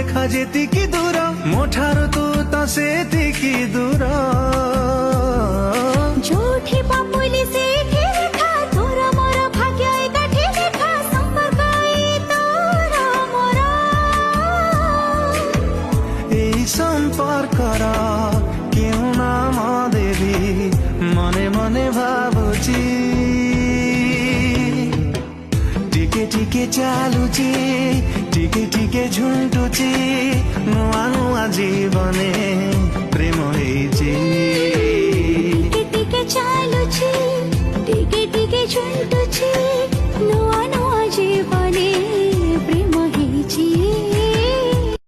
ରେଖା ଯେତିକି ଦୂର ମୋ ଠାରୁ ତୁ ତ ସେତିକି ଦୂର। ଯୋଉଠି ପାପୁଲି ସେଇଠି ରେଖା, ତୋର ମୋର ଭାଗ୍ୟ ଏକାଠି ଲେଖା, ସମ୍ପର୍କ ଏଇ ତୋର ମୋର। এই সম্পর্কর কেউ নাম দেবি মনে মনে ভাবুছি। টিকে টিকে চালুছি, টিকে টিকে ঝুଣ୍ଟୁଛି, ନୂଆ ନୂଆ ଜୀବନେ ପ୍ରେମ ହେଇଛି। ଟିକେ ଟିକେ ଚାଲୁଛି, ଟିକେ ଟିକେ ଝୁଣ୍ଟୁଛି।